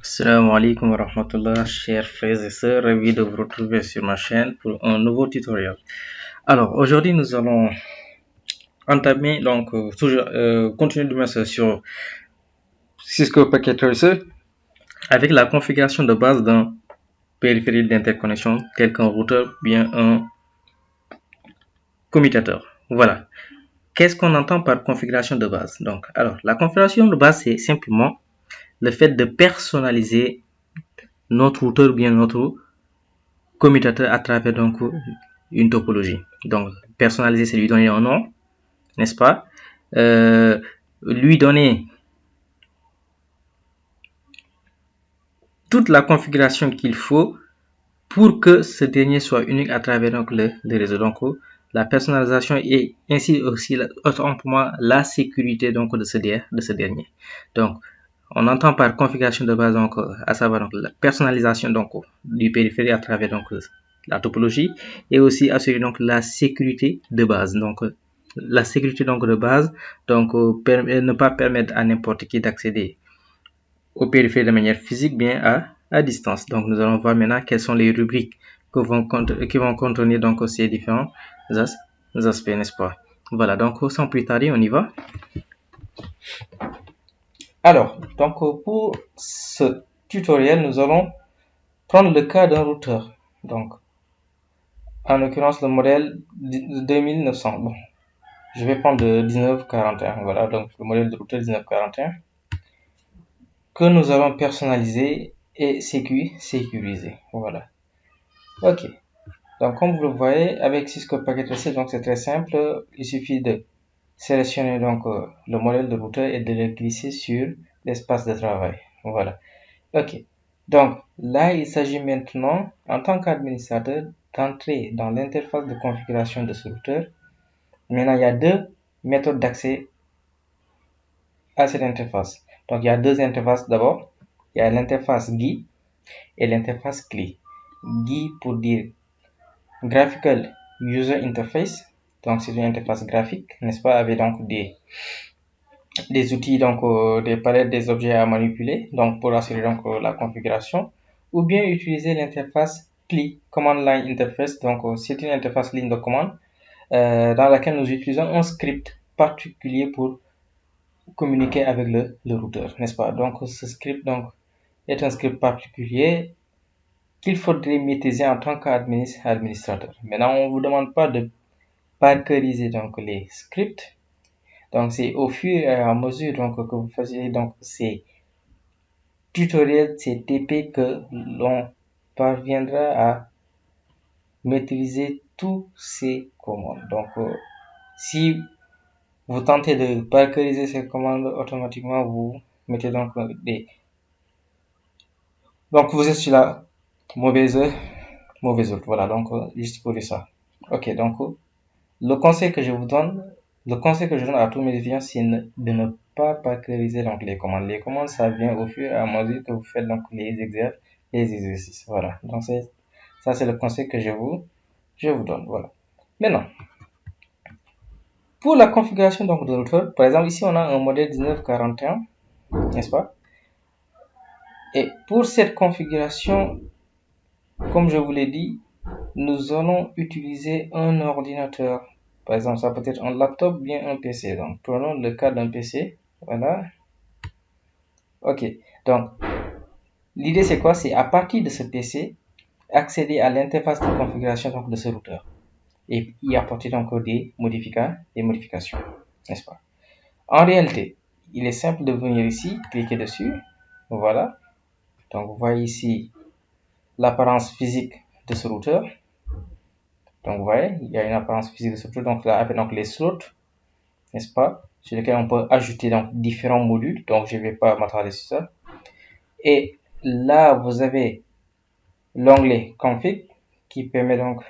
Assalamu alaikum wa rahmatullah, chers frères et sœurs, ravi de vous retrouver sur ma chaîne pour un nouveau tutoriel. Alors, aujourd'hui, nous allons entamer, continuer de mettre sur Cisco Packet Tracer avec la configuration de base d'un périphérique d'interconnexion tel qu'un routeur, bien un commutateur. Voilà. Qu'est-ce qu'on entend par configuration de base? Donc, alors, la configuration de base, c'est simplement le fait de personnaliser notre routeur, bien notre commutateur à travers donc une topologie. Donc, personnaliser, c'est lui donner un nom, n'est-ce pas? Lui donner toute la configuration qu'il faut pour que ce dernier soit unique à travers donc le réseau. Donc, la personnalisation et ainsi aussi autant pour moi la sécurité donc de ce dernier. Donc, on entend par configuration de base donc à savoir donc la personnalisation donc du périphérique à travers donc la topologie et aussi assurer donc la sécurité de base. Donc la sécurité donc de base donc ne pas permettre à n'importe qui d'accéder au périphérique de manière physique bien à distance. Donc nous allons voir maintenant quelles sont les rubriques qui vont contenir donc ces différents aspects, n'est-ce pas? Voilà, donc sans plus tarder, on y va. Alors, donc pour ce tutoriel, nous allons prendre le cas d'un routeur. Donc, en l'occurrence, le modèle 2900. Bon, je vais prendre le 1941. Voilà, donc le modèle de routeur 1941 que nous allons personnaliser et sécuriser. Voilà. Ok. Donc, comme vous le voyez, avec Cisco Packet Tracer, donc c'est très simple. Il suffit de sélectionner donc le modèle de routeur et de le glisser sur l'espace de travail. Voilà. Ok. Donc, là, il s'agit maintenant, en tant qu'administrateur, d'entrer dans l'interface de configuration de ce routeur. Maintenant, il y a deux méthodes d'accès à cette interface. Donc, il y a deux interfaces d'abord. Il y a l'interface GUI et l'interface CLI. GUI pour dire Graphical User Interface. Donc, c'est une interface graphique, n'est-ce pas, avec donc des outils, donc des palettes, des objets à manipuler, donc pour assurer donc la configuration, ou bien utiliser l'interface CLI, Command Line Interface. Donc c'est une interface ligne de commande dans laquelle nous utilisons un script particulier pour communiquer avec le routeur, n'est-ce pas? Donc ce script donc est un script particulier qu'il faudrait maîtriser en tant qu'administrateur. Maintenant, on ne vous demande pas de parkeriser donc les scripts. Donc c'est au fur et à mesure donc que vous faisiez donc ces tutoriels, ces TP que l'on parviendra à maîtriser tous ces commandes. Donc si vous tentez de parkeriser ces commandes, automatiquement vous mettez donc donc vous êtes sur la mauvaise route. Voilà, donc juste pour ça. Ok, donc le conseil que je donne à tous mes étudiants, c'est de ne pas parkeriser donc les commandes. Les commandes, ça vient au fur et à mesure que vous faites donc les exercices. Voilà. Donc ça, c'est le conseil que je vous donne. Voilà. Maintenant, pour la configuration donc de routeur, par exemple, ici on a un modèle 1941, n'est-ce pas? Et pour cette configuration, comme je vous l'ai dit, nous allons utiliser un ordinateur. Par exemple, ça peut être un laptop, bien un PC. Donc, prenons le cas d'un PC. Voilà. Ok. Donc, l'idée c'est quoi? C'est à partir de ce PC, accéder à l'interface de configuration donc, de ce routeur et y apporter donc des modifications, n'est-ce pas? En réalité, il est simple de venir ici, cliquer dessus. Voilà. Donc, vous voyez ici l'apparence physique de ce routeur. Donc, vous voyez, il y a une apparence physique de ce routeur. Donc, là, avec donc, les slots, n'est-ce pas, sur lesquels on peut ajouter donc différents modules. Donc, je ne vais pas m'attarder sur ça. Et là, vous avez l'onglet config qui permet donc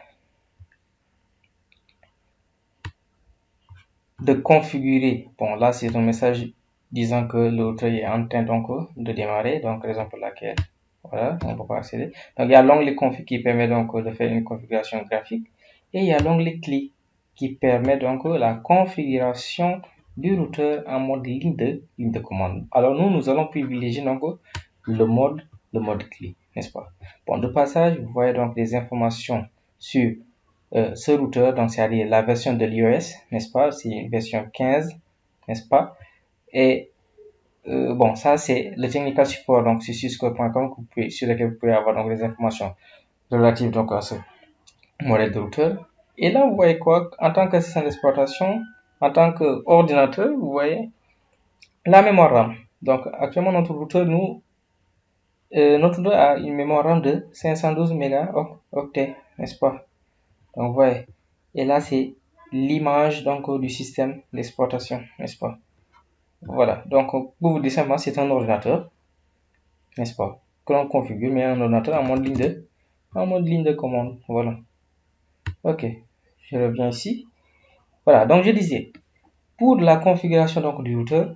de configurer. Bon, là, c'est un message disant que le routeur est en train donc de démarrer. Donc, raison pour laquelle, voilà, on ne peut pas accéder. Donc, il y a l'onglet config qui permet donc de faire une configuration graphique. Et il y a l'onglet CLI qui permet donc la configuration du routeur en mode ligne de commande. Alors, nous allons privilégier donc le mode clé, n'est-ce pas? Bon, de passage, vous voyez donc des informations sur ce routeur, donc c'est-à-dire la version de l'iOS, n'est-ce pas? C'est une version 15, n'est-ce pas? Et bon, ça c'est le technical support, donc sur cisco.com sur lequel vous pouvez avoir donc les informations relatives donc à ce modèle de routeur. Et là, vous voyez quoi? En tant qu'assistant d'exploitation, en tant qu'ordinateur, vous voyez la mémoire RAM. Donc actuellement notre routeur notre routeur a une mémoire RAM de 512 mégaoctets, n'est-ce pas? Donc vous voyez. Et là c'est l'image donc du système d'exploitation, n'est-ce pas? Voilà. Donc pour vous dire simplement, c'est un ordinateur, n'est-ce pas? Que l'on configure, mais un ordinateur en mode ligne de commande. Voilà. Ok. Je reviens ici. Voilà. Donc je disais, pour la configuration donc du routeur,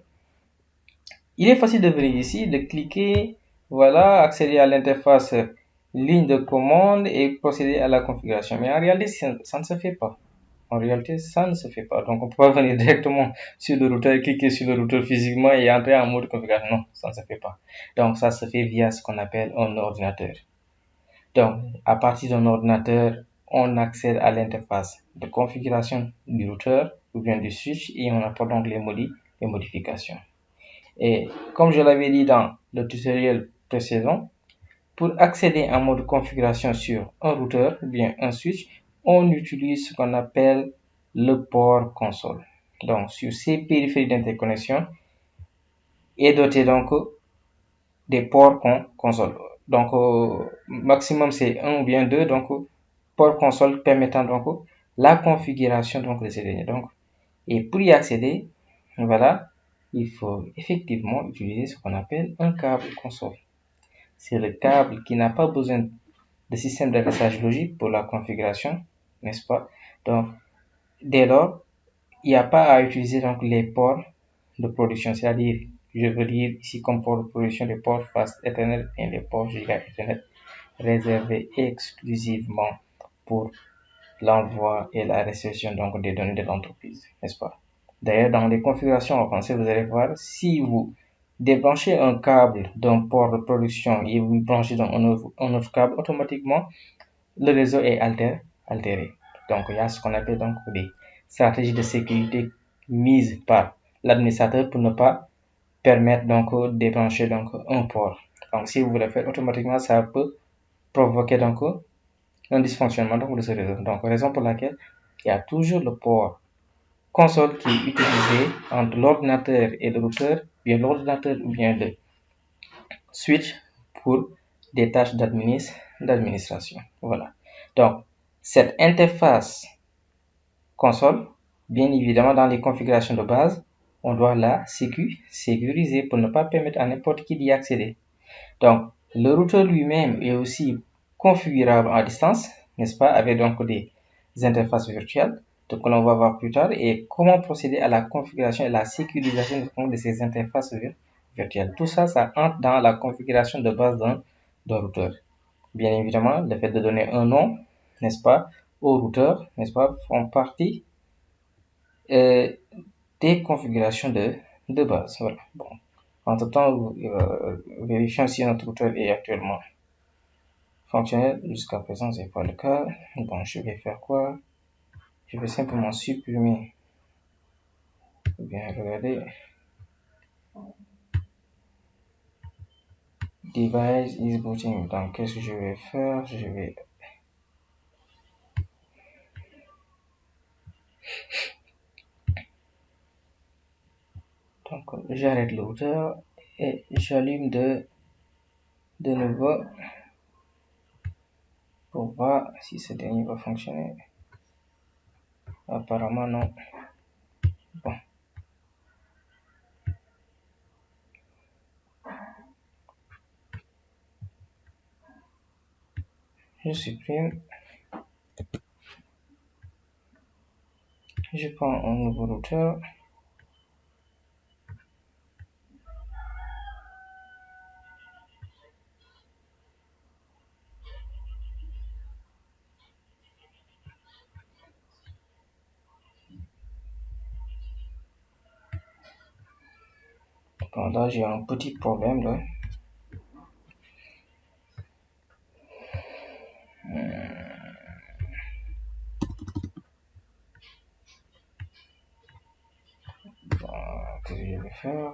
il est facile de venir ici, de cliquer, voilà, accéder à l'interface ligne de commande et procéder à la configuration. Mais en réalité, ça ne se fait pas. En réalité, ça ne se fait pas. Donc, on peut pas venir directement sur le routeur et cliquer sur le routeur physiquement et entrer en mode configuration. Non, ça ne se fait pas. Donc, ça se fait via ce qu'on appelle un ordinateur. Donc, à partir d'un ordinateur, on accède à l'interface de configuration du routeur ou bien du switch et on apporte donc les modifications. Et comme je l'avais dit dans le tutoriel précédent, pour accéder en mode configuration sur un routeur ou bien un switch, on utilise ce qu'on appelle le port console. Donc, sur ces périphéries d'interconnexion est doté donc des ports console. Donc, maximum c'est un ou bien deux. Donc, port console permettant donc la configuration donc de ces derniers. Donc, et pour y accéder, voilà, il faut effectivement utiliser ce qu'on appelle un câble console. C'est le câble qui n'a pas besoin de système d'adressage logique pour la configuration, n'est-ce pas? Donc, dès lors, il n'y a pas à utiliser donc les ports de production, c'est-à-dire, je veux dire ici comme port de production les ports Fast Ethernet et les ports Giga Ethernet réservés exclusivement pour l'envoi et la réception donc des données de l'entreprise, n'est-ce pas? D'ailleurs, dans les configurations avancées, vous allez voir, si vous débranchez un câble d'un port de production et vous branchez dans un autre câble, automatiquement, le réseau est altéré. Donc, il y a ce qu'on appelle donc des stratégies de sécurité mises par l'administrateur pour ne pas permettre donc de débrancher donc un port. Donc, si vous le faites automatiquement, ça peut provoquer donc un dysfonctionnement donc de ce réseau. Donc, raison pour laquelle il y a toujours le port console qui est utilisé entre l'ordinateur et le routeur, bien l'ordinateur ou bien le switch pour des tâches d'administration. Voilà. Donc, cette interface console, bien évidemment, dans les configurations de base, on doit la sécuriser pour ne pas permettre à n'importe qui d'y accéder. Donc, le routeur lui-même est aussi configurable à distance, n'est-ce pas, avec donc des interfaces virtuelles, donc que l'on va voir plus tard, et comment procéder à la configuration et la sécurisation de ces interfaces virtuelles. Tout ça, ça entre dans la configuration de base d'un routeur. Bien évidemment, le fait de donner un nom, n'est-ce pas, au routeur, n'est-ce pas, font partie des configurations de base. Voilà. Bon. Entre-temps, vérifions si notre routeur est actuellement fonctionnel. Jusqu'à présent, ce n'est pas le cas. Bon, je vais faire quoi? Je vais simplement supprimer. Bien, regardez. Device is booting. Donc, qu'est-ce que je vais faire? Donc, j'arrête le routeur et j'allume de nouveau pour voir si ce dernier va fonctionner. Apparemment, non. Bon. Je supprime. Je prends un nouveau routeur. Bon, là, j'ai un petit problème là. que je vais faire?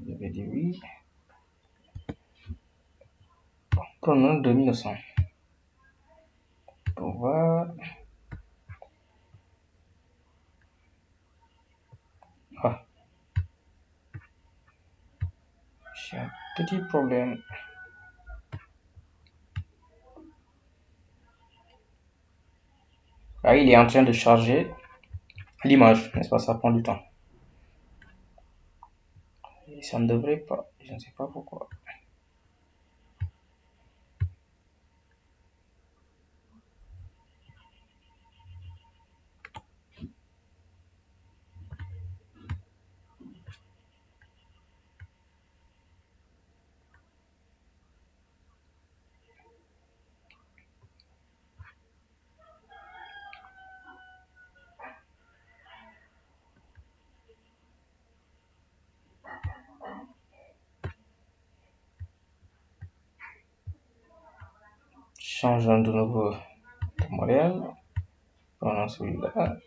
Je vais dire oui. Bon, prenons 2900. Pour voir. Ah, j'ai un petit problème. Ah, il est en train de charger l'image, n'est-ce pas? Ça prend du temps. Et ça ne devrait pas, je ne sais pas pourquoi. Changeons de nouveau de modèle. Prenons celui-là.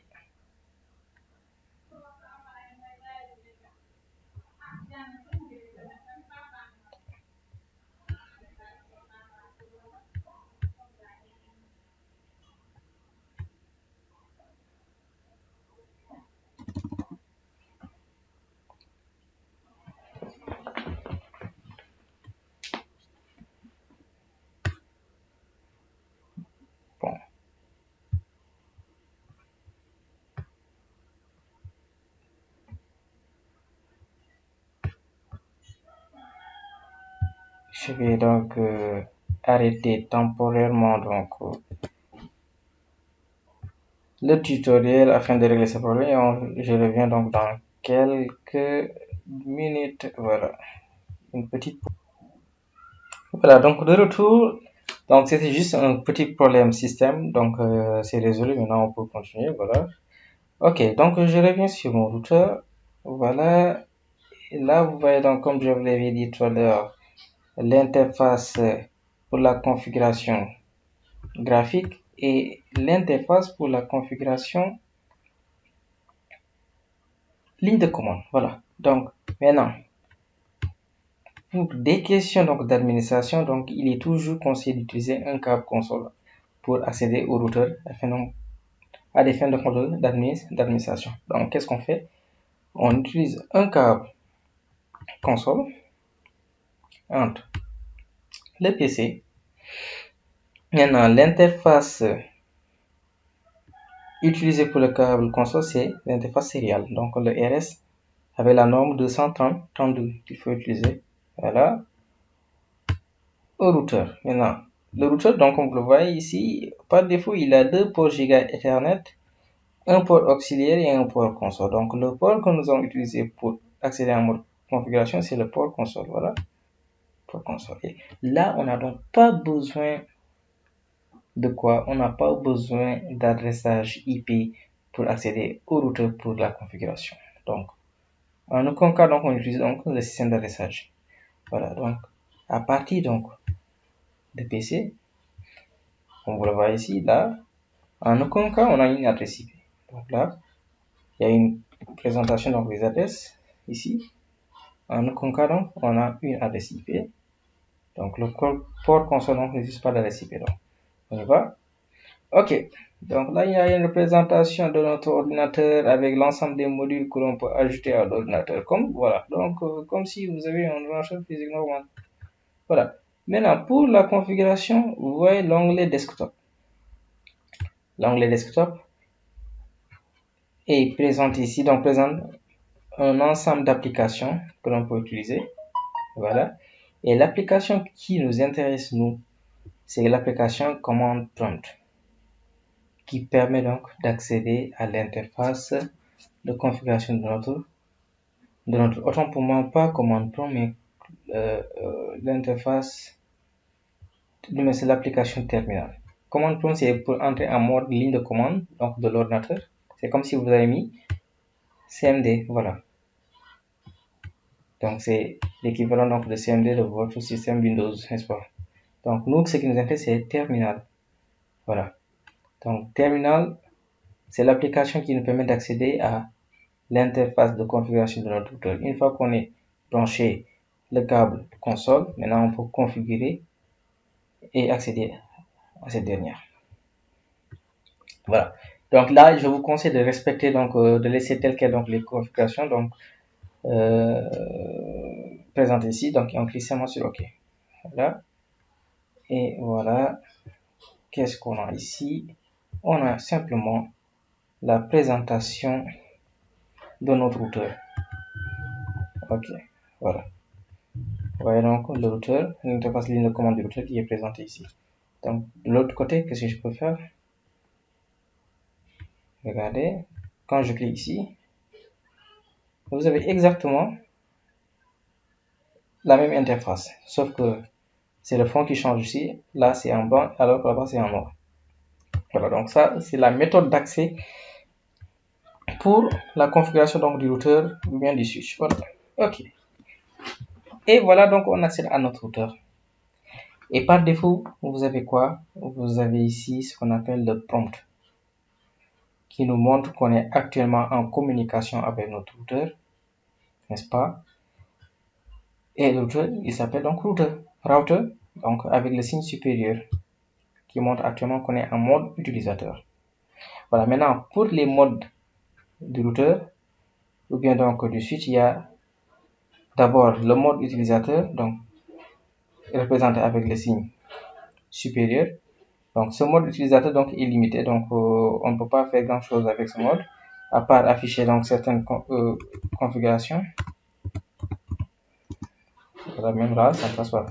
Bon. Je vais donc arrêter temporairement donc le tutoriel afin de régler ce problème. Je reviens donc dans quelques minutes. Voilà, une petite. Voilà, donc de retour. Donc c'était juste un petit problème système, donc c'est résolu. Maintenant on peut continuer. Voilà. Ok, donc je reviens sur mon routeur. Voilà. Et là vous voyez donc comme je vous l'avais dit tout à l'heure, l'interface pour la configuration graphique et l'interface pour la configuration ligne de commande. Voilà. Donc maintenant, pour des questions donc d'administration, donc il est toujours conseillé d'utiliser un câble console pour accéder au routeur à des fins de contrôle d'administration. Donc qu'est-ce qu'on fait? On utilise un câble console entre le PC. Maintenant, l'interface utilisée pour le câble console, c'est l'interface sériale. Donc le RS avec la norme 230/32 qu'il faut utiliser. Voilà. Au routeur. Maintenant, le routeur, donc comme vous le voyez ici, par défaut, il a deux ports Giga Ethernet, un port auxiliaire et un port console. Donc le port que nous allons utiliser pour accéder à mode configuration, c'est le port console. Voilà. Port console. Et là, on n'a donc pas besoin de quoi? On n'a pas besoin d'adressage IP pour accéder au routeur pour la configuration. Donc, en aucun cas, donc, on utilise donc le système d'adressage. Voilà, donc, à partir donc de PC, comme vous le voyez ici, là, en aucun cas, on a une adresse IP. Donc là, il y a une présentation donc des adresses ici. En aucun cas, donc, on a une adresse IP. Donc, le port console n'existe pas d'adresse IP. Donc, on y va. Ok. Donc là, il y a une représentation de notre ordinateur avec l'ensemble des modules que l'on peut ajouter à l'ordinateur. Comme voilà. Donc, comme si vous avez un ordinateur physique normal. Voilà. Maintenant, pour la configuration, vous voyez l'onglet desktop. L'onglet desktop est présente ici, donc présente un ensemble d'applications que l'on peut utiliser. Voilà. Et l'application qui nous intéresse, nous, c'est l'application Command Prompt, qui permet donc d'accéder à l'interface de configuration de notre autant pour moi pas Command Prompt, mais l'interface, mais c'est l'application terminal. Command Prompt, c'est pour entrer en mode ligne de commande donc de l'ordinateur. C'est comme si vous avez mis CMD, voilà. Donc c'est l'équivalent donc de CMD de votre système Windows, n'est-ce pas? Donc nous, ce qui nous intéresse, c'est terminal. Voilà. Donc terminal, c'est l'application qui nous permet d'accéder à l'interface de configuration de notre routeur. Une fois qu'on est branché le câble console, maintenant on peut configurer et accéder à cette dernière. Voilà. Donc là, je vous conseille de respecter, donc de laisser tel quel donc les configurations donc présentées ici. Donc on clique seulement sur OK. Voilà. Et voilà. Qu'est-ce qu'on a ici? On a simplement la présentation de notre routeur. OK. Voilà. Vous voyez donc le routeur, l'interface ligne de commande du routeur qui est présentée ici. Donc de l'autre côté, qu'est-ce que je peux faire? Regardez, quand je clique ici, vous avez exactement la même interface, sauf que c'est le fond qui change ici. Là, c'est en blanc, alors que là-bas, c'est en noir. Voilà, donc ça, c'est la méthode d'accès pour la configuration donc du routeur ou bien du switch. Voilà. OK. Et voilà, donc on accède à notre routeur. Et par défaut, vous avez quoi? Vous avez ici ce qu'on appelle le prompt, qui nous montre qu'on est actuellement en communication avec notre routeur, n'est-ce pas? Et le routeur, il s'appelle donc router, donc avec le signe supérieur, qui montre actuellement qu'on est en mode utilisateur. Voilà, maintenant pour les modes du routeur, ou bien donc du switch, il y a d'abord le mode utilisateur, donc représenté avec le signe supérieur. Donc ce mode utilisateur donc est limité, donc on ne peut pas faire grand chose avec ce mode, à part afficher donc certaines configurations. Voilà, même là, ça ne passe pas.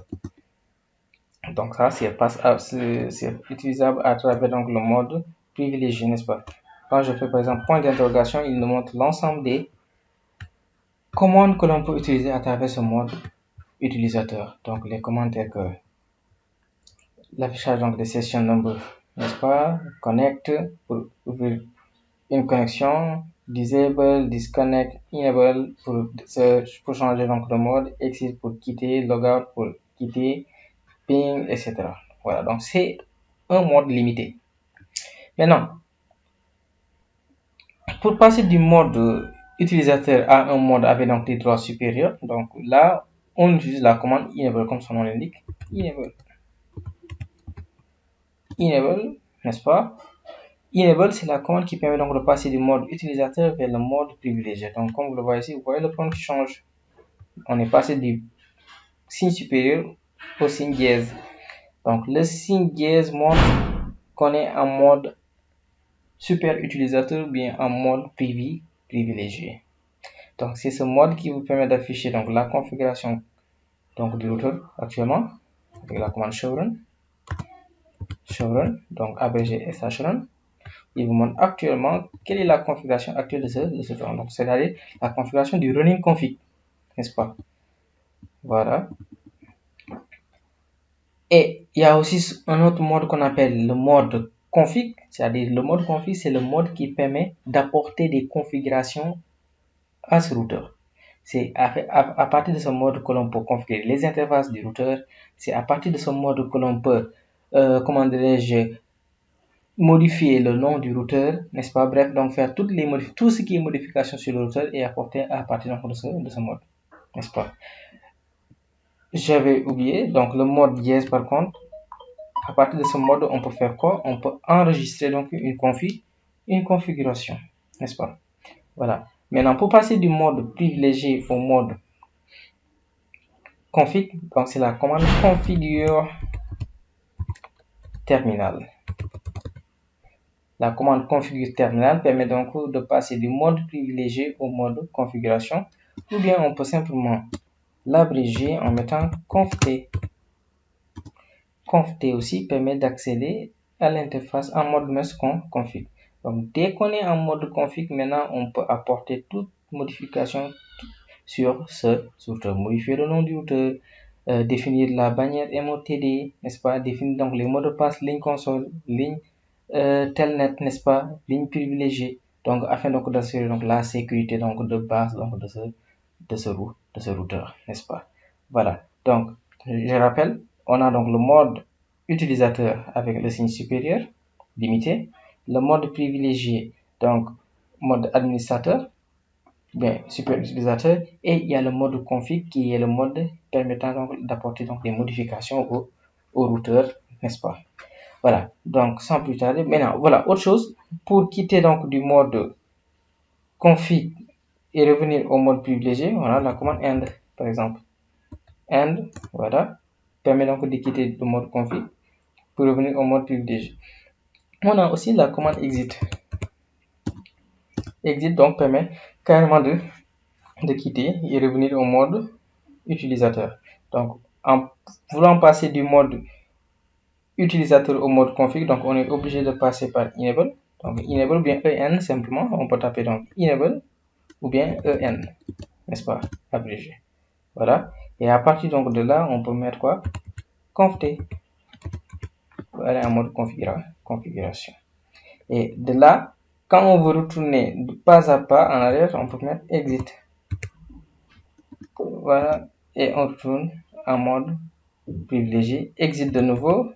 Donc ça, c'est utilisable à travers donc le mode privilégié, n'est-ce pas? Quand je fais par exemple point d'interrogation, il nous montre l'ensemble des commandes que l'on peut utiliser à travers ce mode utilisateur. Donc les commandes telles que l'affichage donc des session number, n'est-ce pas? Connect pour ouvrir une connexion, disable, disconnect, enable pour changer donc le mode, exit pour quitter, logout pour quitter, ping, etc. Voilà, donc c'est un mode limité. Maintenant, pour passer du mode utilisateur à un mode avec donc des droits supérieurs, donc là, on utilise la commande enable comme son nom l'indique. Enable, n'est-ce pas? Enable, c'est la commande qui permet donc de passer du mode utilisateur vers le mode privilégié. Donc, comme vous le voyez ici, vous voyez le prompt qui change. On est passé du signe supérieur au signe dièse. Donc, le signe dièse montre qu'on est en mode super utilisateur ou bien en mode privilégié. Donc, c'est ce mode qui vous permet d'afficher donc la configuration donc du routeur actuellement avec la commande chevron, donc abrégé SHRun. Il vous montre actuellement quelle est la configuration actuelle de ce routeur. Donc, c'est-à-dire la configuration du running config, n'est-ce pas? Voilà. Et il y a aussi un autre mode qu'on appelle le mode config, c'est-à-dire le mode config, c'est le mode qui permet d'apporter des configurations à ce routeur. C'est à partir de ce mode que l'on peut configurer les interfaces du routeur. C'est à partir de ce mode que l'on peut, comment dirais-je, modifier le nom du routeur, n'est-ce pas? Bref, donc faire tout ce qui est modification sur le routeur est apporté à partir de ce mode, n'est-ce pas? J'avais oublié, donc le mode dièse par contre, à partir de ce mode, on peut faire quoi? On peut enregistrer donc une configuration, n'est-ce pas? Voilà. Maintenant, pour passer du mode privilégié au mode config, donc c'est la commande configure terminal. La commande configure terminal permet donc de passer du mode privilégié au mode configuration, ou bien on peut simplement l'abréger en mettant conft. Conft aussi permet d'accéder à l'interface en mode config. Donc dès qu'on est en mode config, maintenant on peut apporter toute modification sur ce routeur, modifier le nom du routeur, définir la bannière MOTD, n'est-ce pas, définir donc les mots de passe ligne console, ligne telnet, n'est-ce pas, ligne privilégiée, donc afin donc d'assurer donc la sécurité donc de base donc de ce routeur, n'est-ce pas? Voilà, donc je rappelle, on a donc le mode utilisateur avec le signe supérieur limité, le mode privilégié donc mode administrateur, bien super utilisateur, et il y a le mode config qui est le mode permettant donc d'apporter donc des modifications au routeur, n'est-ce pas? Voilà, donc sans plus tarder, maintenant voilà autre chose pour quitter donc du mode config et revenir au mode privilégié, voilà la commande end par exemple. End, voilà, permet donc de quitter le mode config pour revenir au mode privilégié. On a aussi la commande exit. Exit donc permet carrément de quitter et revenir au mode utilisateur. Donc en voulant passer du mode utilisateur au mode config, donc on est obligé de passer par enable. Donc enable ou bien en simplement, on peut taper donc enable ou bien en, n'est-ce pas, abrégé. Voilà. Et à partir donc de là, on peut mettre quoi? Conft. Voilà, en mode configuration. Et de là, quand on veut retourner de pas à pas en arrière, on peut mettre exit. Voilà. Et on retourne en mode privilégié. Exit de nouveau.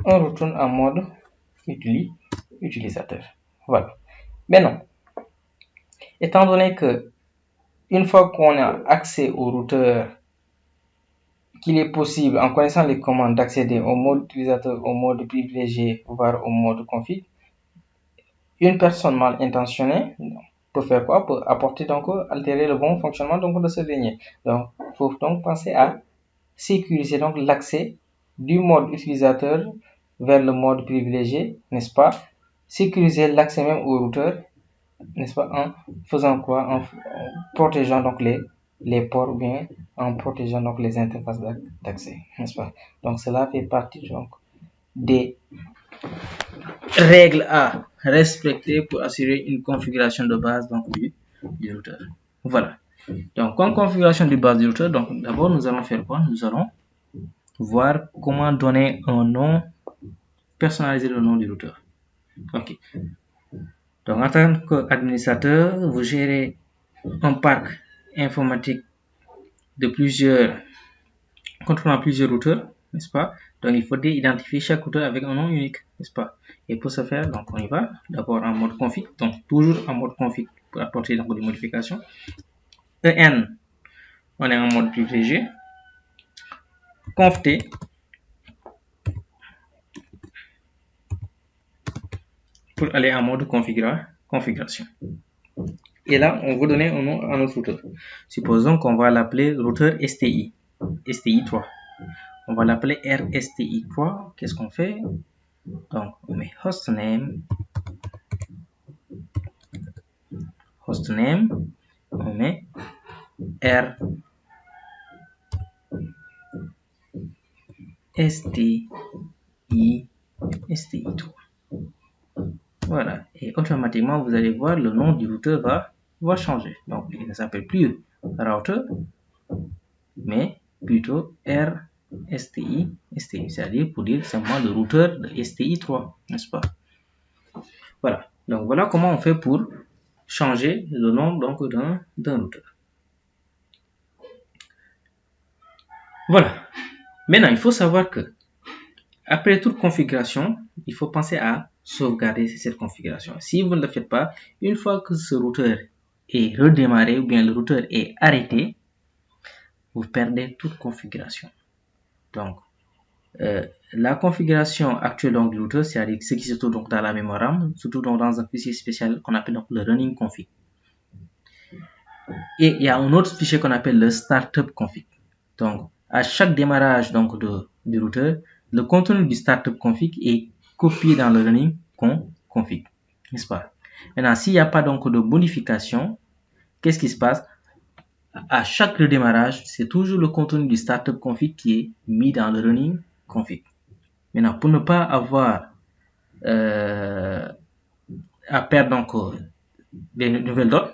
On retourne en mode utilisateur. Voilà. Maintenant, étant donné que une fois qu'on a accès au routeur, qu'il est possible, en connaissant les commandes, d'accéder au mode utilisateur, au mode privilégié, voire au mode config, une personne mal intentionnée peut faire quoi? Peut apporter donc altérer le bon fonctionnement donc de ce dernier. Donc, il faut donc penser à sécuriser donc l'accès du mode utilisateur vers le mode privilégié, n'est-ce pas? Sécuriser l'accès même au routeur, n'est-ce pas? En faisant quoi? En protégeant donc les ports ou bien en protégeant donc les interfaces d'accès, n'est-ce pas? Donc, cela fait partie donc des règles à respecter pour assurer une configuration de base donc du routeur. Voilà. Donc, comme configuration de base du routeur, donc d'abord nous allons faire quoi? Nous allons voir comment donner un nom, personnaliser le nom du routeur. Ok. Donc, en tant qu'administrateur, vous gérez un parc informatique de contrôlant plusieurs routeurs, n'est-ce pas? Donc, il faut identifier chaque routeur avec un nom unique, n'est-ce pas? Et pour ce faire, donc on y va. D'abord en mode config, donc toujours en mode config pour apporter donc des modifications. En, on est en mode privilégié. Conft pour aller en mode configuration. Et là, on va donner un nom à notre routeur. Supposons qu'on va l'appeler routeur STI, STI3. On va l'appeler RSTI3. Qu'est-ce qu'on fait? Donc, on met hostname, on met R STI3. Voilà. Et automatiquement, vous allez voir le nom du routeur va changer. Donc, il ne s'appelle plus router, mais plutôt RSTI, c'est-à-dire pour dire simplement le routeur de STI3, n'est-ce pas? Voilà. Donc, voilà comment on fait pour changer le nom donc d'un routeur. Voilà. Maintenant, il faut savoir que après toute configuration, il faut penser à sauvegarder cette configuration. Si vous ne le faites pas, une fois que ce routeur est redémarré ou bien le routeur est arrêté, vous perdez toute configuration. Donc, la configuration actuelle donc, du routeur, c'est-à-dire ce qui se trouve donc dans la mémoire RAM, surtout donc dans un fichier spécial qu'on appelle donc le running config. Et il y a un autre fichier qu'on appelle le startup config. Donc, à chaque démarrage donc du routeur, le contenu du startup config est copié dans le running config, n'est-ce pas? Maintenant, s'il n'y a pas donc de modification, qu'est-ce qui se passe? À chaque redémarrage, c'est toujours le contenu du startup config qui est mis dans le running config. Maintenant, pour ne pas avoir à perdre donc des nouvelles données,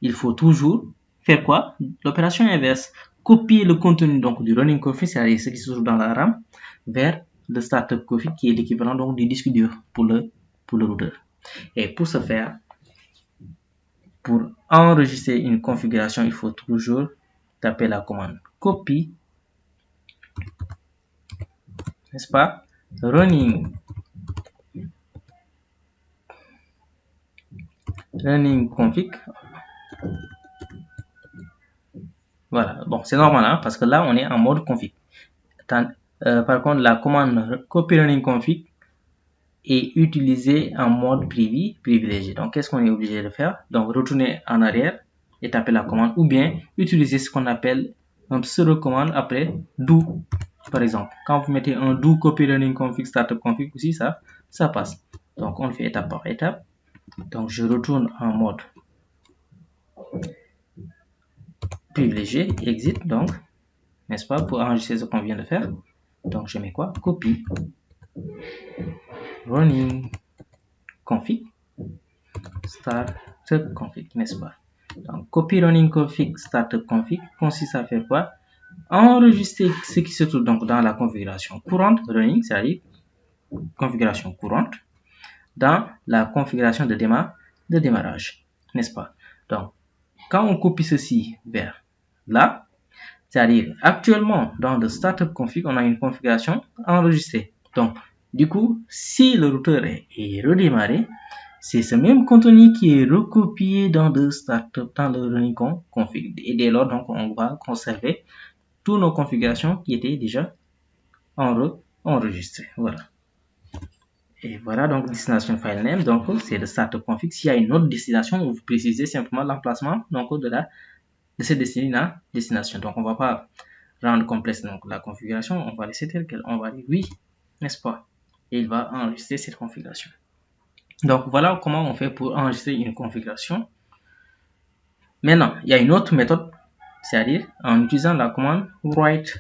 il faut toujours faire quoi? L'opération inverse. Copier le contenu donc du running config, c'est-à-dire ce qui se trouve dans la RAM, vers le startup config qui est l'équivalent donc du disque dur pour le routeur. Et pour ce faire, pour enregistrer une configuration, il faut toujours taper la commande copy, n'est-ce pas? Running config, Voilà, bon, c'est normal, hein, parce que là, on est en mode config. Par contre, la commande copy running config est utilisée en mode privilégié. Donc, qu'est-ce qu'on est obligé de faire? Donc, retourner en arrière et taper la commande, ou bien utiliser ce qu'on appelle un pseudo-commande après do, par exemple. Quand vous mettez un do copy running config startup config aussi, ça passe. Donc, on le fait étape par étape. Donc, je retourne en mode privilégié, exit, donc, n'est-ce pas, pour enregistrer ce qu'on vient de faire. Donc, je mets quoi? Copy running config startup config, n'est-ce pas? Donc, copy running config startup config consiste à faire quoi? Enregistrer ce qui se trouve donc dans la configuration courante running, c'est-à-dire configuration courante, dans la configuration de démarrage, n'est-ce pas? Donc, quand on copie ceci vers là, c'est-à-dire actuellement dans le startup config, on a une configuration enregistrée. Donc, du coup, si le routeur est redémarré, c'est ce même contenu qui est recopié dans le startup, dans le running config. Et dès lors, donc, on va conserver toutes nos configurations qui étaient déjà enregistrées. Voilà. Et voilà donc destination file name. Donc, c'est le startup config. S'il y a une autre destination, vous précisez simplement l'emplacement donc de cette destination. Donc, on ne va pas rendre complexe donc la configuration. On va laisser tel quel. On va dire oui, n'est-ce pas? Et il va enregistrer cette configuration. Donc, voilà comment on fait pour enregistrer une configuration. Maintenant, il y a une autre méthode, c'est-à-dire en utilisant la commande write.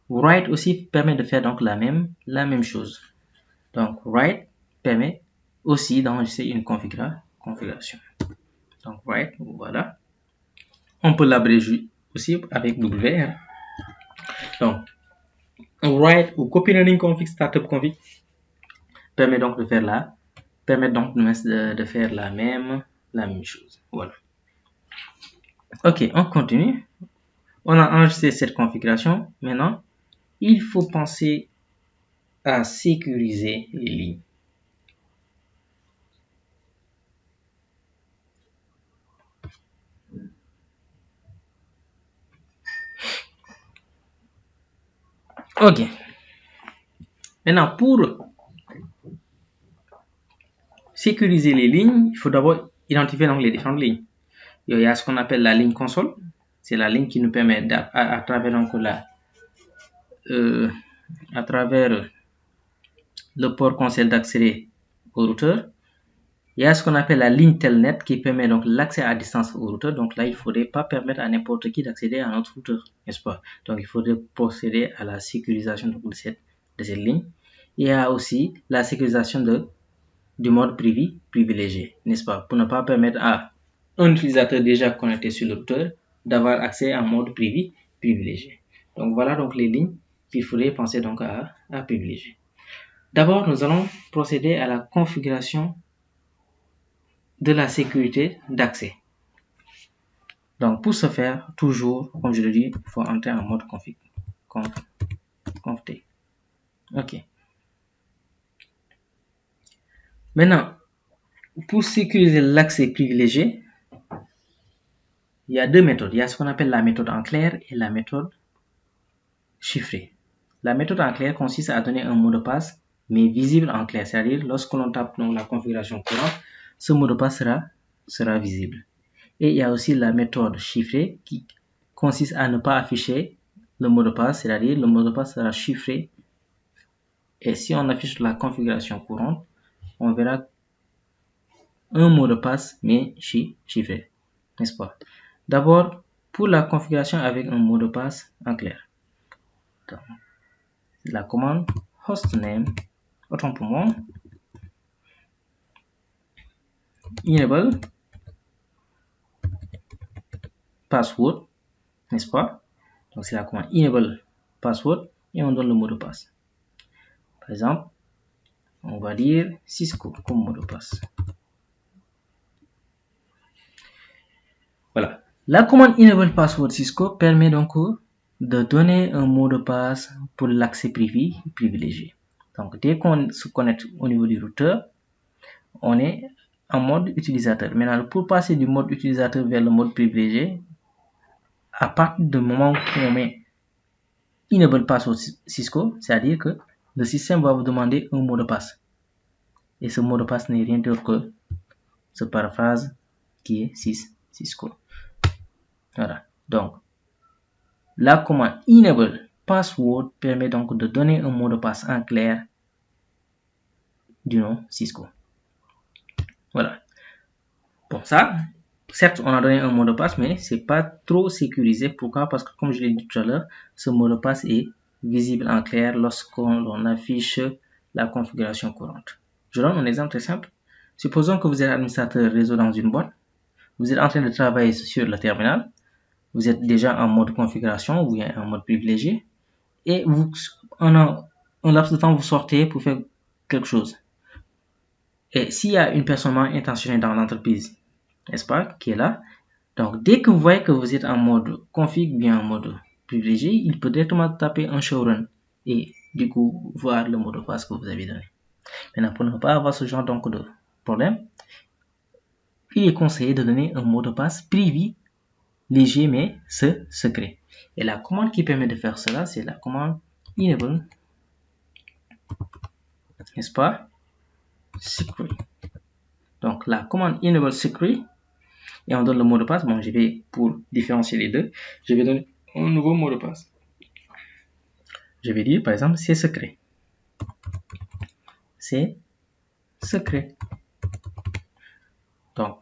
Write aussi permet de faire donc la même chose. Donc, write permet aussi d'enregistrer une configuration. Donc, write, voilà. On peut l'abréger aussi avec WR. Donc, write ou copy running config startup config permet donc de faire la même chose. Voilà. Ok, on continue. On a enregistré cette configuration. Maintenant, il faut penser à sécuriser les lignes. Ok. Maintenant, pour sécuriser les lignes, il faut d'abord identifier donc les différentes lignes. Il y a ce qu'on appelle la ligne console. C'est la ligne qui nous permet à travers donc à travers le port console d'accéder au routeur. Il y a ce qu'on appelle la ligne telnet qui permet donc l'accès à distance au routeur. Donc là, il ne faudrait pas permettre à n'importe qui d'accéder à notre routeur, n'est-ce pas? Donc il faudrait procéder à la sécurisation de cette ligne. Il y a aussi la sécurisation du mode privilégié, n'est-ce pas? Pour ne pas permettre à un utilisateur déjà connecté sur le routeur d'avoir accès à un mode privilégié. Donc voilà donc les lignes qu'il faudrait penser donc à privilégier. D'abord, nous allons procéder à la configuration de la sécurité d'accès. Donc pour ce faire, toujours, comme je le dis, il faut entrer en mode config. Conft. Ok. Maintenant, pour sécuriser l'accès privilégié, il y a deux méthodes. Il y a ce qu'on appelle la méthode en clair et la méthode chiffrée. La méthode en clair consiste à donner un mot de passe, mais visible en clair. C'est-à-dire, lorsque l'on tape dans la configuration courante, ce mot de passe sera visible. Et il y a aussi la méthode chiffrée qui consiste à ne pas afficher le mot de passe, c'est-à-dire le mot de passe sera chiffré. Et si on affiche la configuration courante, on verra un mot de passe, mais chiffré, n'est-ce pas? D'abord, pour la configuration avec un mot de passe en clair, donc, la commande hostname, autant pour moi, enable password, n'est-ce pas? Donc c'est la commande enable password et on donne le mot de passe. Par exemple, on va dire Cisco comme mot de passe. Voilà. La commande enable password Cisco permet donc de donner un mot de passe pour l'accès privilégié. Donc dès qu'on se connecte au niveau du routeur, on est en mode utilisateur. Maintenant, pour passer du mode utilisateur vers le mode privilégié, à partir du moment où on met enable password Cisco, c'est-à-dire que le système va vous demander un mot de passe. Et ce mot de passe n'est rien d'autre que ce paraphrase qui est Cisco. Voilà. Donc, la commande enable password permet donc de donner un mot de passe en clair du nom Cisco. Voilà. Bon, ça, certes, on a donné un mot de passe, mais c'est pas trop sécurisé. Pourquoi? Parce que, comme je l'ai dit tout à l'heure, ce mot de passe est visible en clair lorsqu'on affiche la configuration courante. Je donne un exemple très simple. Supposons que vous êtes administrateur réseau dans une boîte. Vous êtes en train de travailler sur le terminal. Vous êtes déjà en mode configuration ou bien en mode privilégié. Et vous, en un laps de temps, vous sortez pour faire quelque chose. Et s'il y a une personne mal intentionnée dans l'entreprise, n'est-ce pas, qui est là, donc dès que vous voyez que vous êtes en mode config ou bien en mode privilégié, il peut directement taper un showrun et du coup voir le mot de passe que vous avez donné. Maintenant, pour ne pas avoir ce genre donc de problème, il est conseillé de donner un mot de passe privilégié mais secret. Et la commande qui permet de faire cela, c'est la commande enable, n'est-ce pas, secret. Donc la commande enable secret, et on donne le mot de passe. Bon, je vais, pour différencier les deux, je vais donner un nouveau mot de passe. Je vais dire par exemple c'est secret. C'est secret. Donc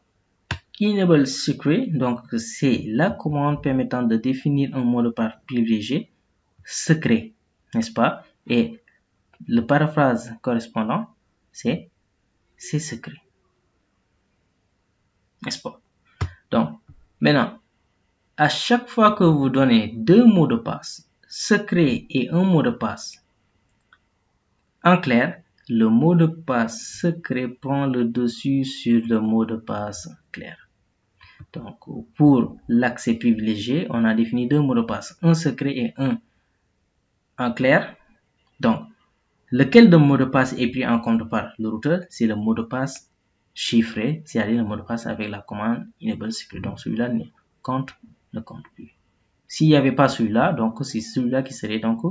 enable secret, donc c'est la commande permettant de définir un mot de passe privilégié secret, n'est-ce pas? Et le paraphrase correspondant, c'est secret, n'est-ce pas? Donc maintenant, à chaque fois que vous donnez deux mots de passe, secret et un mot de passe en clair, le mot de passe secret prend le dessus sur le mot de passe clair. Donc, pour l'accès privilégié, on a défini deux mots de passe, un secret et un en clair. Donc, lequel de mot de passe est pris en compte par le routeur? C'est le mot de passe chiffré, c'est-à-dire le mot de passe avec la commande enable secret. Donc, celui-là ne compte plus. S'il n'y avait pas celui-là, donc c'est celui-là qui serait donc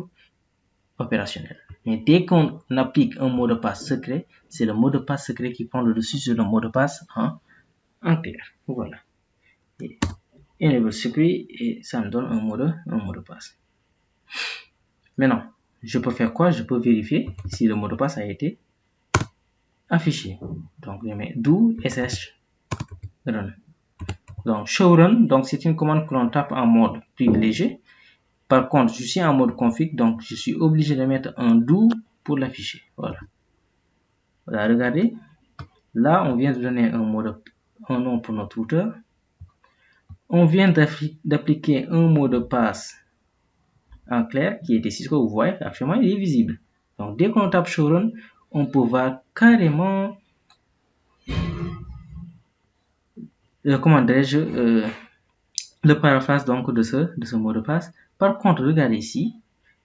opérationnel. Mais dès qu'on applique un mot de passe secret, c'est le mot de passe secret qui prend le dessus sur le mot de passe en clair. Voilà. Et enable secret et ça me donne un mot de passe. Maintenant, je peux faire quoi? Je peux vérifier si le mot de passe a été affiché. Donc, je mets do sh run. Donc, show run, donc c'est une commande que l'on tape en mode privilégié. Par contre, je suis en mode config, donc je suis obligé de mettre un do pour l'afficher. Voilà. Voilà, regardez. Là, on vient de donner un nom pour notre routeur. On vient d'appliquer un mot de passe en clair qui était Cisco. Vous voyez, actuellement, il est visible. Donc, dès qu'on tape showrun, on peut voir carrément le paraphrase donc de ce mot de passe. Par contre, regardez ici,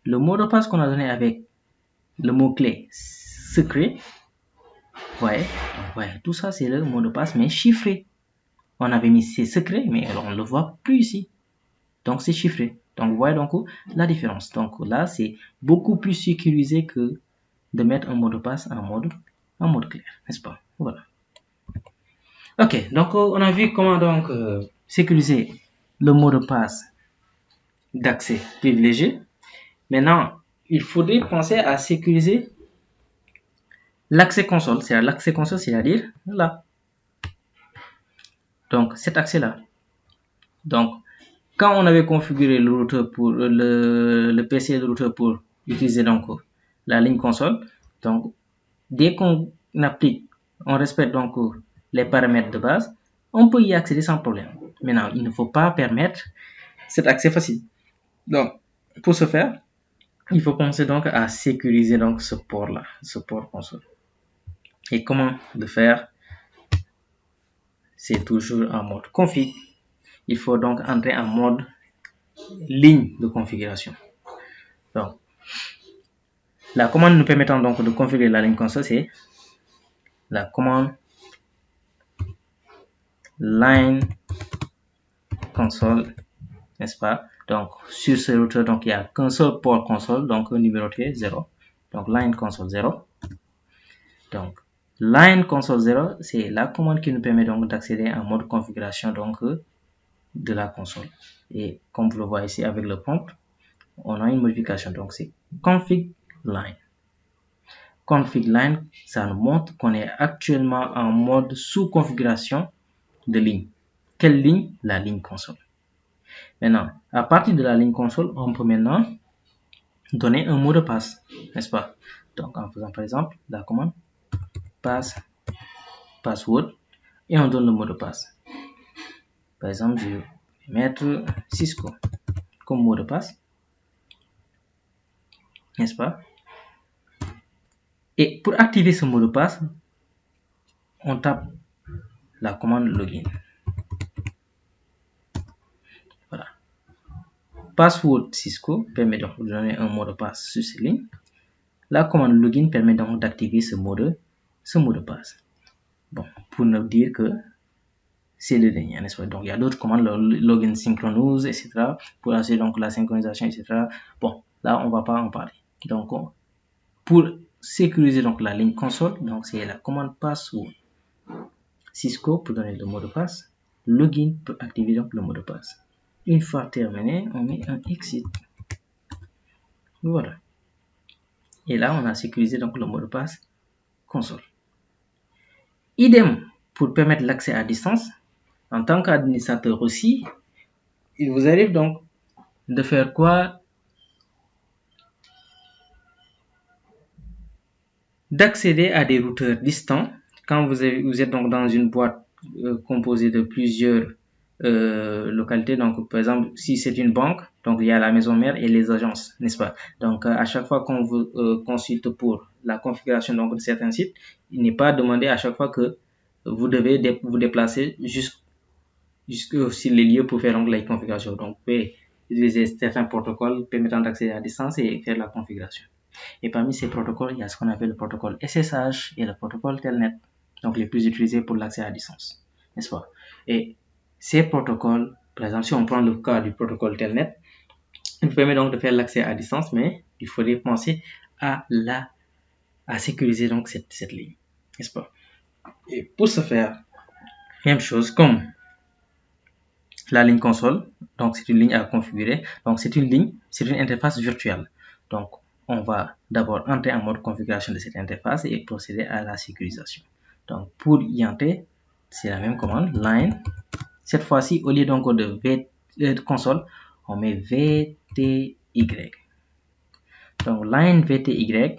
le mot de passe qu'on a donné avec le mot-clé secret, ouais, tout ça c'est le mot de passe mais chiffré. On avait mis c'est secret, mais alors on ne le voit plus ici. Donc c'est chiffré. Donc vous voyez donc la différence. Donc là c'est beaucoup plus sécurisé que de mettre un mot de passe en mode clair, n'est-ce pas? Voilà. Ok, donc on a vu comment donc sécuriser le mot de passe d'accès privilégié. Maintenant, il faudrait penser à sécuriser l'accès console. C'est-à-dire là. Donc cet accès-là. Donc quand on avait configuré le routeur pour le PC de routeur pour utiliser donc la ligne console, donc dès qu'on applique, on respecte donc les paramètres de base, on peut y accéder sans problème. Maintenant, il ne faut pas permettre cet accès facile. Donc, pour ce faire, il faut penser donc à sécuriser donc ce port-là, ce port console. Et comment le faire? C'est toujours en mode config. Il faut donc entrer en mode ligne de configuration. Donc, la commande nous permettant donc de configurer la ligne console, c'est la commande line console, n'est-ce pas? Donc sur ce routeur, donc il n'y a qu'un seul port console, donc numéroté 0. Donc line console 0. Donc line console 0, c'est la commande qui nous permet donc d'accéder en mode configuration donc de la console. Et comme vous le voyez ici avec le prompt, on a une modification, donc c'est config line. Config line, ça nous montre qu'on est actuellement en mode sous configuration de ligne. Quelle ligne? La ligne console. Maintenant, à partir de la ligne console, on peut maintenant donner un mot de passe, n'est-ce pas? Donc en faisant par exemple la commande password et on donne le mot de passe. Par exemple, je vais mettre Cisco comme mot de passe, n'est-ce pas? Et pour activer ce mot de passe, on tape la commande login. Voilà. Password Cisco permet donc de donner un mot de passe sur ces lignes. La commande login permet donc d'activer ce mot de passe. Bon, pour ne dire que c'est le dernier, n'est-ce pas? Donc il y a d'autres commandes, le login synchronous, etc. pour assurer donc la synchronisation, etc. Bon, là on va pas en parler. Donc pour sécuriser donc la ligne console, donc c'est la commande password Cisco pour donner le mot de passe. Login pour activer donc le mot de passe. Une fois terminé, on met un exit. Voilà. Et là, on a sécurisé donc le mot de passe console. Idem pour permettre l'accès à distance. En tant qu'administrateur aussi, il vous arrive donc de faire quoi? D'accéder à des routeurs distants quand vous êtes donc dans une boîte composée de plusieurs localités. Donc par exemple, si c'est une banque, donc il y a la maison mère et les agences, n'est-ce pas? Donc à chaque fois qu'on vous consulte pour la configuration donc, de certains sites, il n'est pas demandé à chaque fois que vous devez vous déplacer jusque sur les lieux pour faire donc la configuration. Donc vous pouvez utiliser certains protocoles permettant d'accéder à distance et faire la configuration. Et parmi ces protocoles, il y a ce qu'on appelle le protocole SSH et le protocole Telnet, donc les plus utilisés pour l'accès à distance, n'est-ce pas? Et ces protocoles, par exemple, si on prend le cas du protocole Telnet, il permet donc de faire l'accès à distance, mais il faudrait penser à sécuriser donc cette ligne, n'est-ce pas? Et pour ce faire, même chose comme la ligne console, donc c'est une ligne à configurer, donc c'est une interface virtuelle. Donc on va d'abord entrer en mode configuration de cette interface et procéder à la sécurisation. Donc pour y entrer, c'est la même commande, line. Cette fois-ci, au lieu donc de console, on met VTY. Donc line VTY,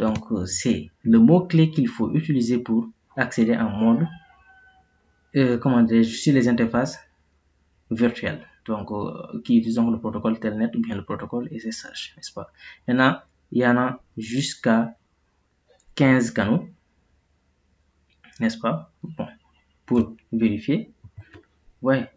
donc c'est le mot-clé qu'il faut utiliser pour accéder en mode, sur les interfaces virtuelles. Donc qui utilisent donc le protocole Telnet ou bien le protocole SSH, n'est-ce pas? Maintenant, il y en a jusqu'à 15 canaux, n'est-ce pas? Bon, pour vérifier, ouais,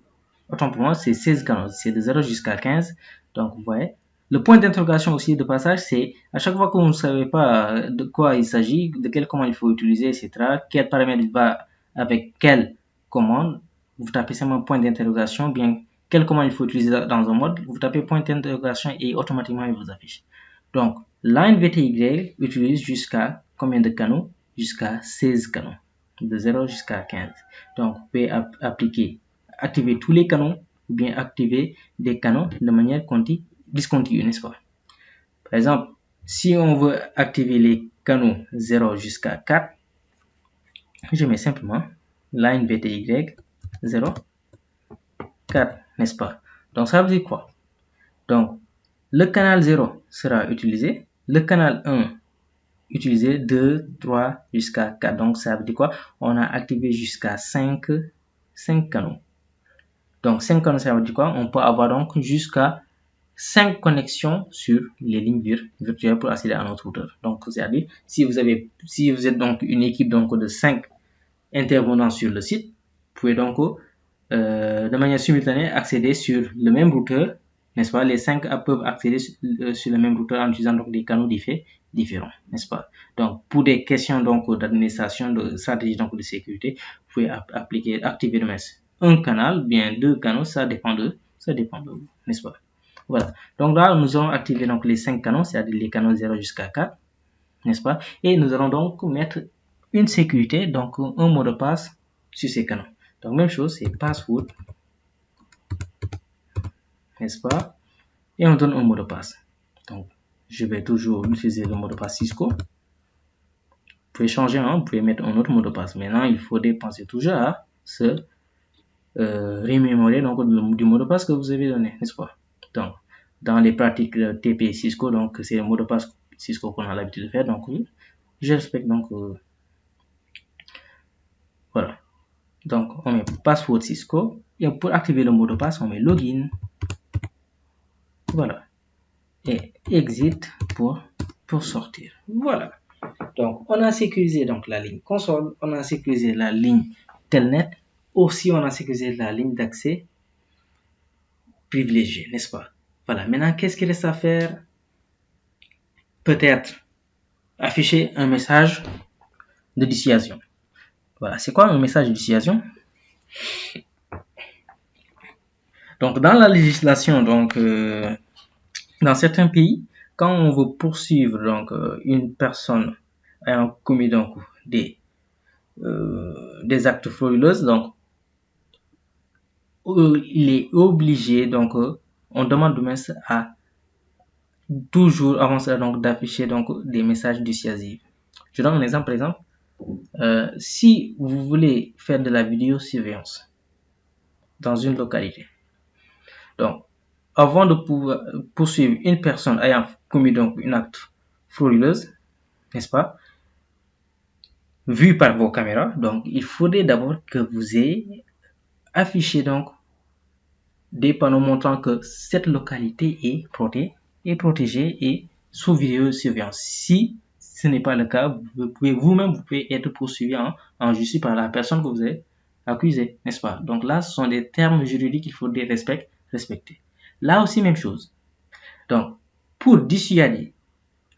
autant pour moi, c'est 16 canaux, c'est de 0 jusqu'à 15. Donc, vous voyez, le point d'interrogation aussi de passage, c'est à chaque fois que vous ne savez pas de quoi il s'agit, de quelle commande il faut utiliser, etc., quel paramètre va avec quelle commande, vous tapez simplement point d'interrogation, bien quelle commande il faut utiliser dans un mode, vous tapez point d'interrogation et automatiquement il vous affiche. Donc, line VTY utilise jusqu'à combien de canaux? Jusqu'à 16 canaux, de 0 jusqu'à 15. Donc, vous pouvez activer tous les canaux ou bien activer des canaux de manière discontinue, n'est-ce pas? Par exemple, si on veut activer les canaux 0 jusqu'à 4, je mets simplement line VTY 0, 4, n'est-ce pas? Donc, ça veut dire quoi? Donc, le canal 0 sera utilisé, le canal 1 utilisé, 2, 3 jusqu'à 4. Donc, ça veut dire quoi? On a activé jusqu'à 5 canaux. Donc, 5 canaux, ça veut dire quoi? On peut avoir donc jusqu'à 5 connexions sur les lignes virtuelles pour accéder à notre routeur. Donc, c'est-à-dire, si vous êtes donc une équipe donc de 5 intervenants sur le site, vous pouvez donc de manière simultanée accéder sur le même routeur n'est-ce pas? Les 5 peuvent accéder sur le même routeur en utilisant donc des canaux différents, n'est-ce pas? Donc, pour des questions donc d'administration, de stratégie donc de sécurité, vous pouvez activer le un canal, bien 2 canaux, ça dépend de vous, n'est-ce pas? Voilà. Donc là, nous allons activer donc les 5 canaux, c'est-à-dire les canaux 0 jusqu'à 4, n'est-ce pas? Et nous allons donc mettre une sécurité, donc un mot de passe sur ces canaux. Donc même chose, c'est password, n'est-ce pas? Et on donne un mot de passe. Donc je vais toujours utiliser le mot de passe Cisco. Vous pouvez changer, hein? Vous pouvez mettre un autre mot de passe. Maintenant, il faut penser toujours à se remémorer donc du mot de passe que vous avez donné, n'est-ce pas? Donc dans les pratiques TP Cisco, donc c'est le mot de passe Cisco qu'on a l'habitude de faire. Donc oui, je respecte donc voilà. Donc on met password Cisco et pour activer le mot de passe on met login. Voilà. Et exit pour sortir. Voilà. Donc on a sécurisé donc la ligne console, on a sécurisé la ligne telnet, aussi on a sécurisé la ligne d'accès privilégiée, n'est-ce pas? Voilà. Maintenant qu'est-ce qu'il reste à faire? Peut-être afficher un message de dissuasion. Voilà. C'est quoi un message de dissuasion? Donc dans la législation, donc dans certains pays, quand on veut poursuivre donc une personne ayant commis donc des actes frauduleux, donc il est obligé, donc on demande à toujours avant ça donc d'afficher donc des messages dissuasifs. Je donne un exemple, par exemple, si vous voulez faire de la vidéosurveillance dans une localité, donc avant de pouvoir poursuivre une personne ayant commis donc un acte frauduleux, n'est-ce pas, vu par vos caméras, donc il faudrait d'abord que vous ayez affiché donc des panneaux montrant que cette localité est protégée et sous vidéosurveillance. Si ce n'est pas le cas, vous pouvez être poursuivi en justice par la personne que vous avez accusée, n'est-ce pas? Donc là, ce sont des termes juridiques qu'il faut respecter. Là aussi, même chose. Donc, pour dissuader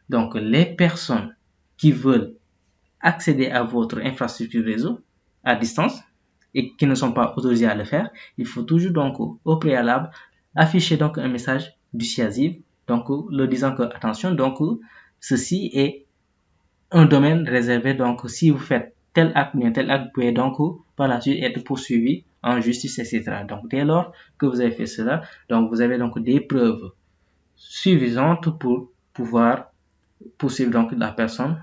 donc les personnes qui veulent accéder à votre infrastructure réseau à distance et qui ne sont pas autorisés à le faire, il faut toujours donc au préalable afficher donc un message dissuasif, donc le disant que attention, donc ceci est un domaine réservé, donc si vous faites tel acte, vous pouvez donc par la suite être poursuivi en justice, etc. Donc dès lors que vous avez fait cela, donc vous avez donc des preuves suffisantes pour pouvoir poursuivre donc la personne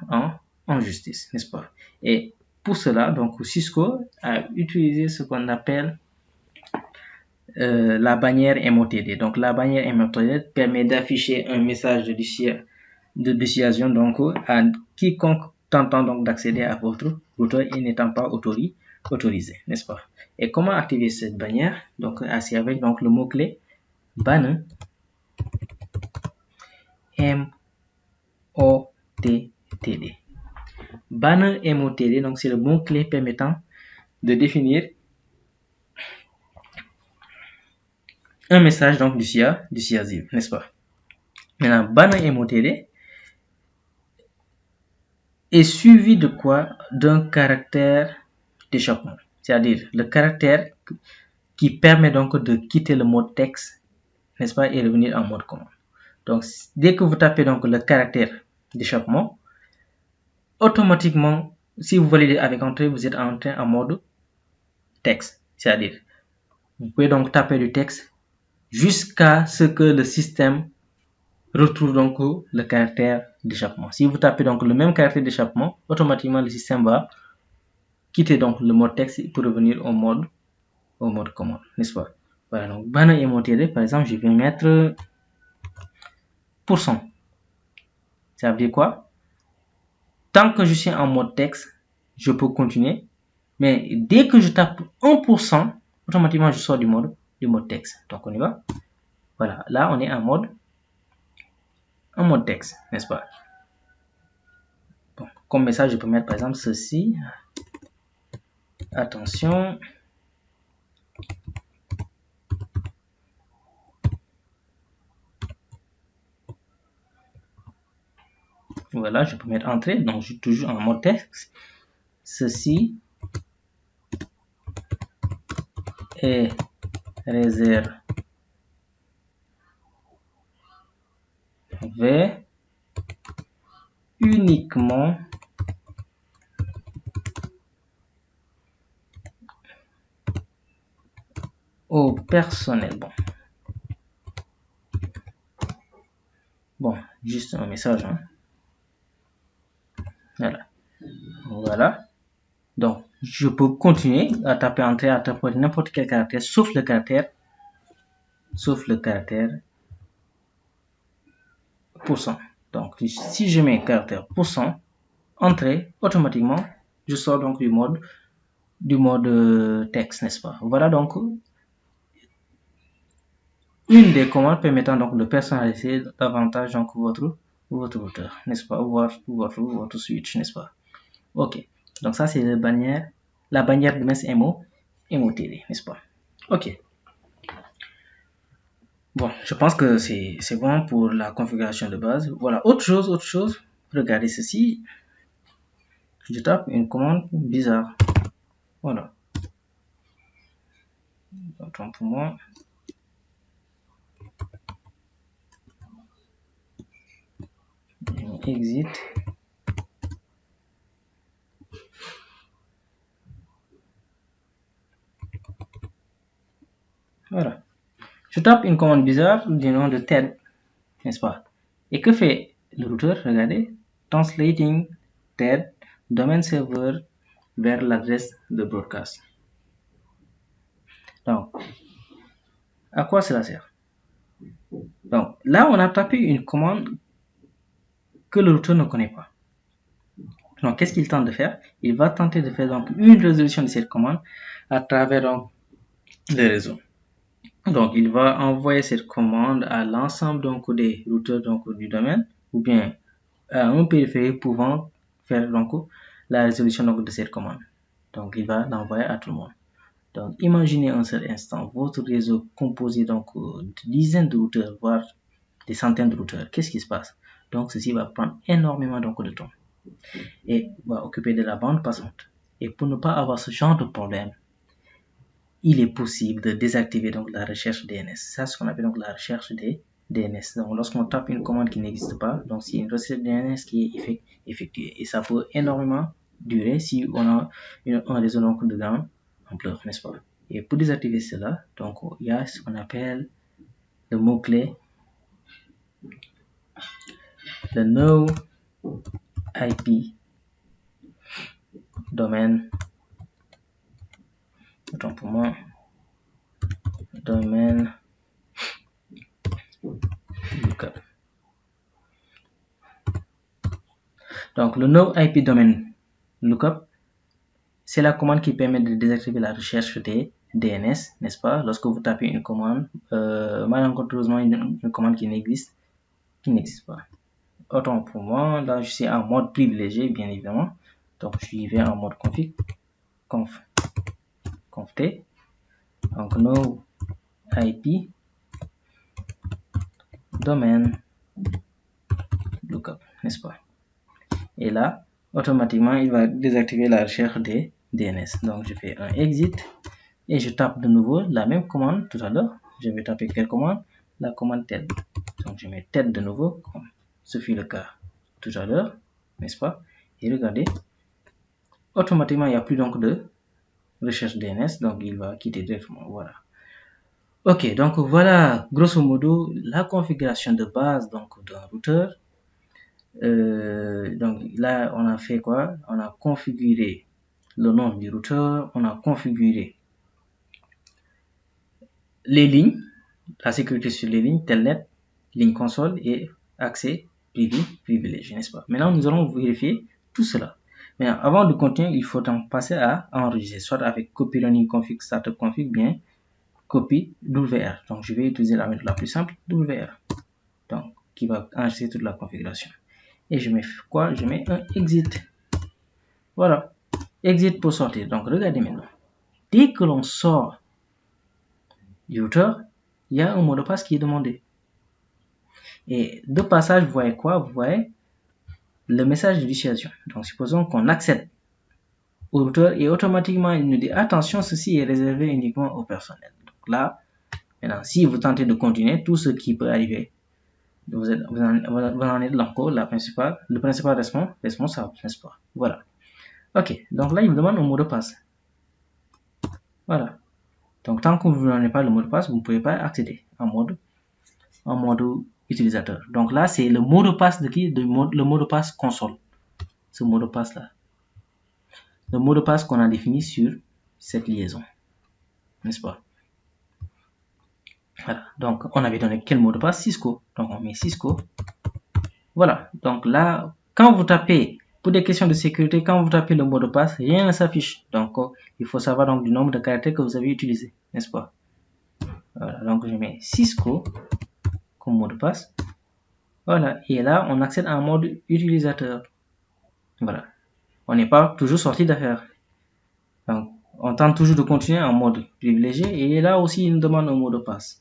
en justice, n'est-ce pas? Et pour cela, donc Cisco a utilisé ce qu'on appelle la bannière MOTD. Donc la bannière MOTD permet d'afficher un message de dissuasion donc à quiconque tentant donc d'accéder à votre routeur et n'étant pas autorisé, n'est-ce pas? Et comment activer cette bannière? Donc c'est avec donc le mot-clé banner MOTD. Banner MOTD, donc c'est le mot-clé permettant de définir un message donc dissuasif, n'est-ce pas? Maintenant, banner MOTD est suivi de quoi? D'un caractère d'échappement, c'est-à-dire le caractère qui permet donc de quitter le mode texte, n'est-ce pas, et revenir en mode commande. Donc, dès que vous tapez donc le caractère d'échappement, automatiquement, si vous validez avec entrée, vous êtes entré en mode texte, c'est-à-dire vous pouvez donc taper du texte jusqu'à ce que le système retrouve donc le caractère d'échappement. Si vous tapez donc le même caractère d'échappement, automatiquement le système va quitter donc le mode texte pour revenir au mode commande, n'est-ce pas? Voilà, donc banner MOTD, par exemple, je vais mettre %. Ça veut dire quoi? Tant que je suis en mode texte, je peux continuer, mais dès que je tape 1%, automatiquement je sors du mode texte. Donc on y va. Voilà, là on est en mode texte, n'est-ce pas? Bon, comme message, je peux mettre par exemple ceci. Attention. Voilà, je peux mettre entrée, donc je suis toujours en mode texte. Ceci est réservé uniquement au personnel. Bon, juste un message. Hein. Voilà. Donc, je peux continuer à taper entrée, à taper n'importe quel caractère, sauf le caractère %. Donc, si je mets caractère %, entrée, automatiquement, je sors donc du mode texte, n'est-ce pas? Voilà donc une des commandes permettant donc de personnaliser davantage donc votre routeur, n'est-ce pas? Votre switch, n'est-ce pas? Ok. Donc ça c'est la bannière de mes MOTD, n'est-ce pas? Ok. Bon, je pense que c'est bon pour la configuration de base. Voilà, autre chose. Regardez ceci. Je tape une commande bizarre. Voilà. Autant pour moi. Exit. Voilà. Je tape une commande bizarre du nom de TED, n'est-ce pas? Et que fait le routeur? Regardez. Translating TED domain server vers l'adresse de broadcast. Donc, à quoi cela sert? Donc, là, on a tapé une commande que le routeur ne connaît pas. Donc, qu'est-ce qu'il tente de faire? Il va tenter de faire donc une résolution de cette commande à travers donc, les réseaux. Donc, il va envoyer cette commande à l'ensemble donc des routeurs donc du domaine ou bien à un périphérique pouvant faire donc la résolution donc de cette commande. Donc, il va l'envoyer à tout le monde. Donc, imaginez un seul instant votre réseau composé donc de dizaines de routeurs, voire des centaines de routeurs. Qu'est-ce qui se passe? Donc, ceci va prendre énormément donc de temps et va occuper de la bande passante. Et pour ne pas avoir ce genre de problème, il est possible de désactiver donc la recherche DNS. C'est ce qu'on appelle donc la recherche des DNS. Donc, lorsqu'on tape une commande qui n'existe pas, donc c'est une recherche DNS qui est effectuée. Et ça peut énormément durer si on a un réseau donc de grande ampleur, n'est-ce pas? Et pour désactiver cela, donc il y a ce qu'on appelle le mot-clé, le no IP domaine. Autant pour moi, domaine lookup. Donc le no IP domain lookup, c'est la commande qui permet de désactiver la recherche des DNS, n'est-ce pas? Lorsque vous tapez une commande, malencontreusement une commande qui n'existe pas. Autant pour moi, là je suis en mode privilégié, bien évidemment. Donc je vais en mode config, conft. Donc no IP domain lookup, n'est-ce pas? Et là, automatiquement, il va désactiver la recherche des DNS. Donc, je fais un exit et je tape de nouveau la même commande tout à l'heure. Je vais taper quelle commande? La commande TED. Donc, je mets TED de nouveau, comme ce fut le cas tout à l'heure, n'est-ce pas? Et regardez, automatiquement, il n'y a plus donc de recherche DNS, donc il va quitter directement. Voilà. Ok, donc voilà, grosso modo, la configuration de base donc d'un routeur. Donc là, on a fait quoi? On a configuré le nom du routeur, on a configuré les lignes, la sécurité sur les lignes, telnet, ligne console et accès privilégié, n'est-ce pas? Maintenant, nous allons vérifier tout cela. Mais avant de continuer, il faut donc passer à enregistrer, soit avec copy running config startup config, bien copy WR. Donc, je vais utiliser la méthode la plus simple, WR, donc qui va enregistrer toute la configuration. Et je mets quoi? Je mets un exit. Voilà. Exit pour sortir. Donc, regardez maintenant. Dès que l'on sort du routeur, il y a un mot de passe qui est demandé. Et de passage, vous voyez quoi? Vous voyez le message de l'initiation. Donc, supposons qu'on accède au routeur et automatiquement, il nous dit attention, ceci est réservé uniquement au personnel. Donc là, maintenant, si vous tentez de continuer, tout ce qui peut arriver, vous en êtes encore le principal responsable, n'est-ce pas? Voilà. Ok, donc là, il me demande un mot de passe. Voilà. Donc, tant que vous n'en avez pas le mot de passe, vous ne pouvez pas accéder en mode utilisateur. Donc là, c'est le mot de passe de qui? Le mot de passe console. Ce mot de passe là. Le mot de passe qu'on a défini sur cette liaison. N'est-ce pas? Voilà. Donc, on avait donné quel mot de passe? Cisco. Donc, on met Cisco. Voilà. Donc là, quand vous tapez, pour des questions de sécurité, quand vous tapez le mot de passe, rien ne s'affiche. Donc, il faut savoir donc du nombre de caractères que vous avez utilisé. N'est-ce pas? Voilà. Donc, je mets Cisco comme mot de passe. Voilà. Et là, on accède à un mode utilisateur. Voilà. On n'est pas toujours sorti d'affaire. Donc, on tente toujours de continuer en mode privilégié. Et là aussi, il nous demande un mot de passe.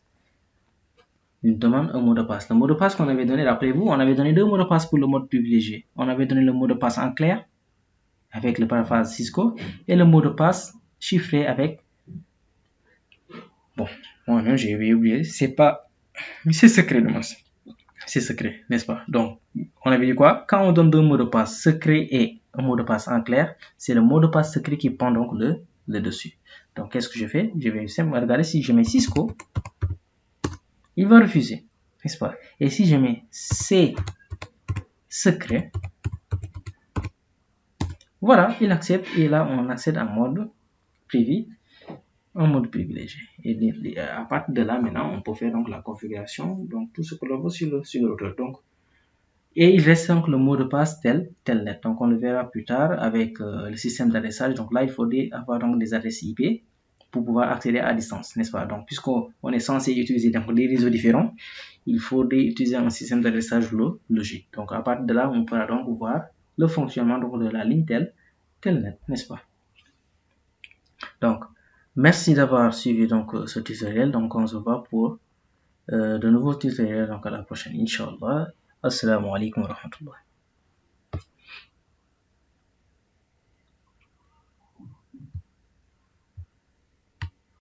Il demande un mot de passe. Le mot de passe qu'on avait donné, rappelez-vous, on avait donné deux mots de passe pour le mode privilégié. On avait donné le mot de passe en clair avec le paraphrase Cisco et le mot de passe chiffré avec... Bon, moi-même j'ai oublié, c'est secret de moi. C'est secret, n'est-ce pas? Donc, on avait dit quoi? Quand on donne deux mots de passe secret et un mot de passe en clair, c'est le mot de passe secret qui prend donc le dessus. Donc, qu'est-ce que je fais? Je vais simplement regarder si je mets Cisco. Il va refuser, n'est-ce pas? Et si je mets C secret, voilà, il accepte et là on accède en mode privé, en mode privilégié. Et à partir de là, maintenant, on peut faire donc la configuration, donc tout ce que l'on veut sur le routeur. Donc, et il reste donc le mot de passe telnet. Donc on le verra plus tard avec le système d'adressage. Donc là, il faudrait avoir donc des adresses IP pour pouvoir accéder à distance, n'est-ce pas? Donc, puisqu'on est censé utiliser donc des réseaux différents, il faudrait utiliser un système d'adressage logique. Donc, à partir de là, on pourra donc voir le fonctionnement donc, de la ligne telnet, n'est-ce pas? Donc, merci d'avoir suivi donc ce tutoriel. Donc, on se voit pour de nouveaux tutoriels donc à la prochaine, Inch'Allah. Assalamu alaikum wa rahmatullah.